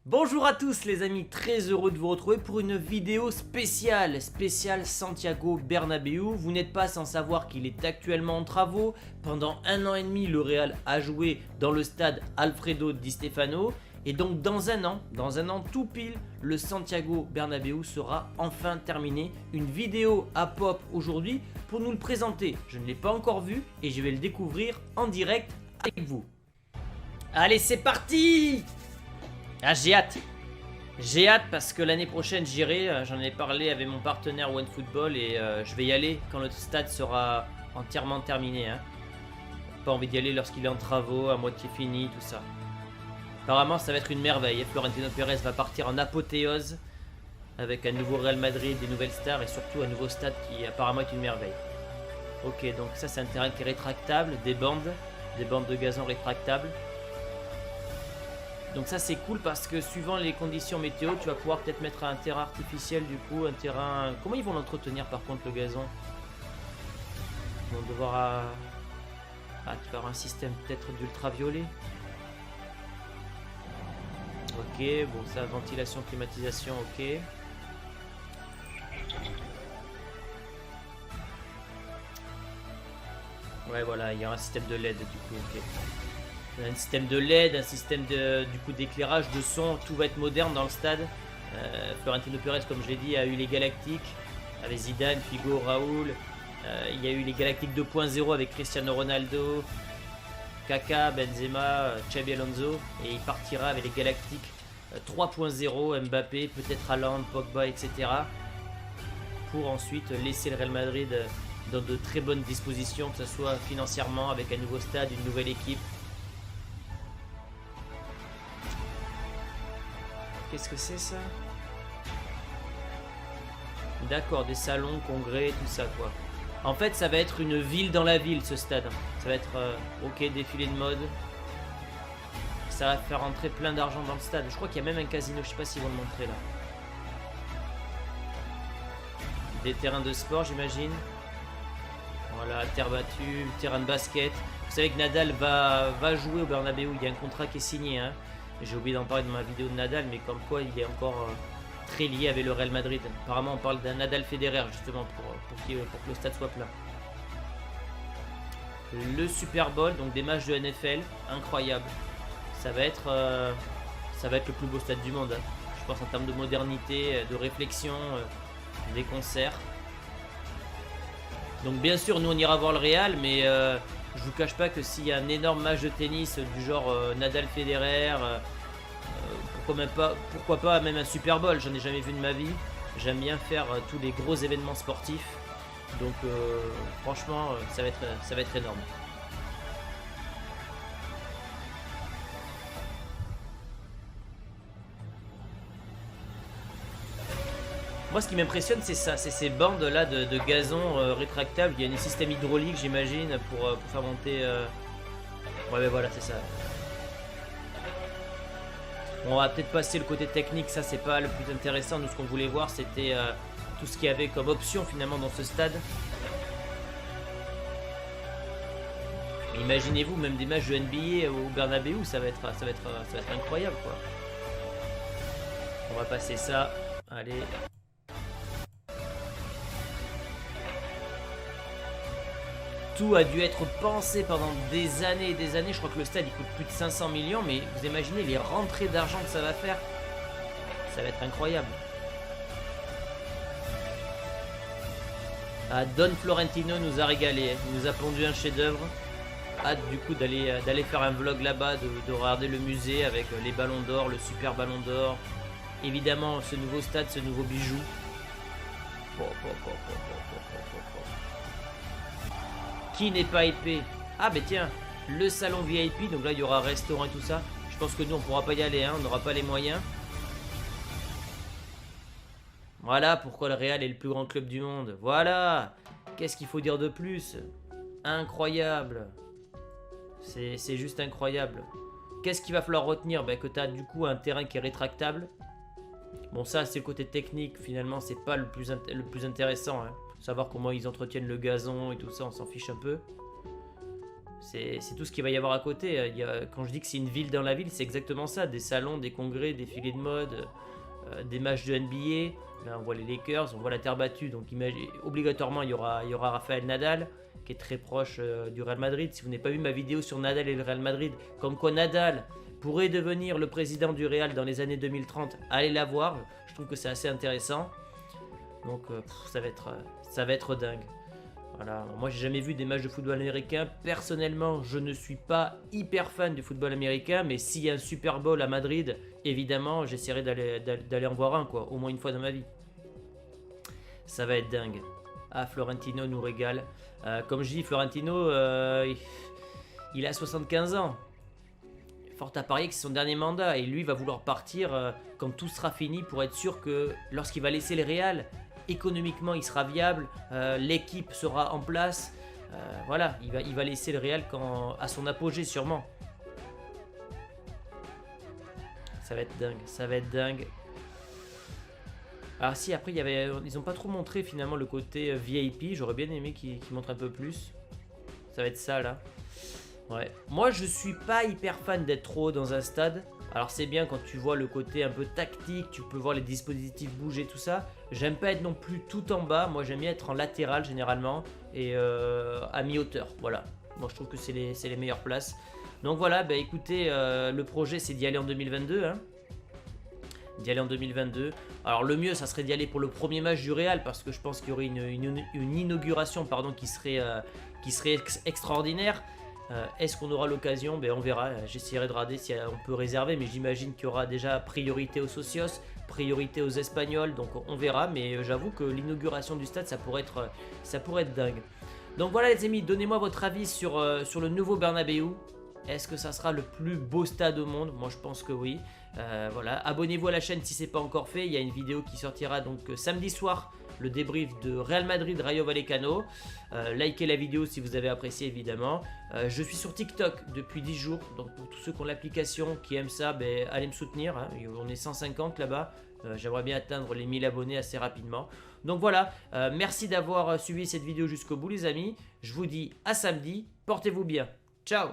Bonjour à tous les amis, très heureux de vous retrouver pour une vidéo spéciale Santiago Bernabéu. Vous n'êtes pas sans savoir qu'il est actuellement en travaux. Pendant 1 an et demi, le Real a joué dans le stade Alfredo Di Stefano. Et donc dans un an tout pile, le Santiago Bernabéu sera enfin terminé. Une vidéo à pop aujourd'hui pour nous le présenter. Je ne l'ai pas encore vu et je vais le découvrir en direct avec vous. Allez, c'est parti! Ah, j'ai hâte. J'ai hâte parce que l'année prochaine j'irai. J'en ai parlé avec mon partenaire OneFootball et je vais y aller quand le stade sera entièrement terminé. Pas envie d'y aller lorsqu'il est en travaux, à moitié fini, tout ça. Apparemment, ça va être une merveille. Florentino Pérez va partir en apothéose avec un nouveau Real Madrid, des nouvelles stars et surtout un nouveau stade qui apparemment est une merveille. Ok, donc ça c'est un terrain qui est rétractable, des bandes de gazon rétractables. Donc ça c'est cool parce que suivant les conditions météo, tu vas pouvoir peut-être mettre un terrain artificiel du coup, un terrain... Comment ils vont l'entretenir par contre le gazon? Ils vont devoir... tu vas avoir un système peut-être d'ultraviolet. Ok, bon ça, ventilation, climatisation, ok. Ouais voilà, il y a un système de LED du coup, ok. Un système de LED, un système du coup d'éclairage, de son, tout va être moderne dans le stade. Florentino Pérez, comme je l'ai dit, a eu les Galactiques avec Zidane, Figo, Raoul. Il y a eu les Galactiques 2.0 avec Cristiano Ronaldo, Kaka, Benzema, Xabi Alonso. Et il partira avec les Galactiques 3.0, Mbappé, peut-être Haaland, Pogba, etc. Pour ensuite laisser le Real Madrid dans de très bonnes dispositions, que ce soit financièrement, avec un nouveau stade, une nouvelle équipe. Qu'est-ce que c'est ça? D'accord, des salons, congrès, tout ça quoi. En fait, ça va être une ville dans la ville ce stade. Ça va être, ok, défilé de mode. Ça va faire rentrer plein d'argent dans le stade. Je crois qu'il y a même un casino, je sais pas s'ils vont le montrer là. Des terrains de sport, j'imagine. Voilà, terre battue, terrain de basket. Vous savez que Nadal va jouer au Bernabéu, il y a un contrat qui est signé, hein. J'ai oublié d'en parler dans ma vidéo de Nadal, mais comme quoi il est encore très lié avec le Real Madrid. Apparemment on parle d'un Nadal Federer justement pour que le stade soit plein. Le Super Bowl, donc des matchs de NFL, incroyable. Ça va être le plus beau stade du monde, hein. Je pense en termes de modernité, de réflexion, des concerts. Donc bien sûr nous on ira voir le Real, mais je vous cache pas que s'il y a un énorme match de tennis du genre Nadal Federer, pourquoi pas même un Super Bowl, j'en ai jamais vu de ma vie. J'aime bien faire tous les gros événements sportifs. Donc franchement ça va être énorme. Moi ce qui m'impressionne c'est ça, c'est ces bandes là de gazon rétractables. Il y a un système hydraulique j'imagine pour faire monter... Ouais mais voilà c'est ça. Bon, on va peut-être passer le côté technique, ça c'est pas le plus intéressant. Nous ce qu'on voulait voir c'était tout ce qu'il y avait comme option finalement dans ce stade. Imaginez-vous même des matchs de NBA au Bernabéu, ça va être incroyable quoi. On va passer ça, allez. Tout a dû être pensé pendant des années et des années. Je crois que le stade il coûte plus de 500 millions, mais vous imaginez les rentrées d'argent que ça va faire. Ça va être incroyable. Ah, Don Florentino nous a régalé, il nous a pondu un chef-d'œuvre. Hâte du coup d'aller faire un vlog là-bas, de regarder le musée avec les ballons d'or, le super ballon d'or. Évidemment ce nouveau stade, ce nouveau bijou. Qui n'est pas hypé? Ah bah tiens, le salon VIP, donc là il y aura un restaurant et tout ça. Je pense que nous on pourra pas y aller, hein, on n'aura pas les moyens. Voilà pourquoi le Real est le plus grand club du monde. Voilà. Qu'est-ce qu'il faut dire de plus? Incroyable. C'est juste incroyable. Qu'est-ce qu'il va falloir retenir? Que tu as du coup un terrain qui est rétractable. Bon ça c'est le côté technique, finalement c'est pas le plus intéressant, hein. Savoir comment ils entretiennent le gazon et tout ça, on s'en fiche un peu. C'est tout ce qu'il va y avoir à côté. Quand je dis que c'est une ville dans la ville, c'est exactement ça. Des salons, des congrès, des filets de mode, des matchs de NBA. Là, on voit les Lakers, on voit la terre battue. Donc obligatoirement, il y aura Rafael Nadal, qui est très proche du Real Madrid. Si vous n'avez pas vu ma vidéo sur Nadal et le Real Madrid, comme quoi Nadal pourrait devenir le président du Real dans les années 2030, allez la voir. Je trouve que c'est assez intéressant. Donc ça va être dingue. Voilà. Moi, j'ai jamais vu des matchs de football américain. Personnellement, je ne suis pas hyper fan du football américain, mais s'il y a un Super Bowl à Madrid, évidemment, j'essaierai d'aller en voir un, quoi, au moins une fois dans ma vie. Ça va être dingue. Ah, Florentino nous régale. Comme je dis, Florentino, il a 75 ans. Fort à parier que c'est son dernier mandat et lui va vouloir partir quand tout sera fini pour être sûr que lorsqu'il va laisser le Real, économiquement il sera viable, l'équipe sera en place, voilà, il va laisser le Real à son apogée sûrement. Ça va être dingue, ça va être dingue. Alors si après ils ont pas trop montré finalement le côté VIP, j'aurais bien aimé qu'ils montrent un peu plus. Ça va être ça là. Ouais. Moi je suis pas hyper fan d'être trop haut dans un stade. Alors c'est bien quand tu vois le côté un peu tactique, tu peux voir les dispositifs bouger, tout ça. J'aime pas être non plus tout en bas, moi j'aime bien être en latéral généralement et à mi-hauteur, voilà. Moi je trouve que c'est les meilleures places. Donc voilà, bah écoutez, le projet c'est d'y aller en 2022, hein. D'y aller en 2022. Alors le mieux ça serait d'y aller pour le premier match du Real parce que je pense qu'il y aurait une inauguration pardon, qui serait extraordinaire. Est-ce qu'on aura l'occasion? Ben, on verra, j'essaierai de regarder si on peut réserver, mais j'imagine qu'il y aura déjà priorité aux socios, priorité aux Espagnols, donc on verra, mais j'avoue que l'inauguration du stade ça pourrait être dingue. Donc voilà les amis, donnez-moi votre avis sur le nouveau Bernabéu. Est-ce que ça sera le plus beau stade au monde? Moi je pense que oui. Voilà, abonnez-vous à la chaîne si ce n'est pas encore fait, il y a une vidéo qui sortira donc samedi soir, le débrief de Real Madrid Rayo Vallecano. Likez la vidéo si vous avez apprécié évidemment. Je suis sur TikTok depuis 10 jours, donc pour tous ceux qui ont l'application, qui aiment ça, ben, allez me soutenir, hein. On est 150 là-bas. J'aimerais bien atteindre les 1000 abonnés assez rapidement. Donc voilà, merci d'avoir suivi cette vidéo jusqu'au bout les amis. Je vous dis à samedi, portez-vous bien. Ciao.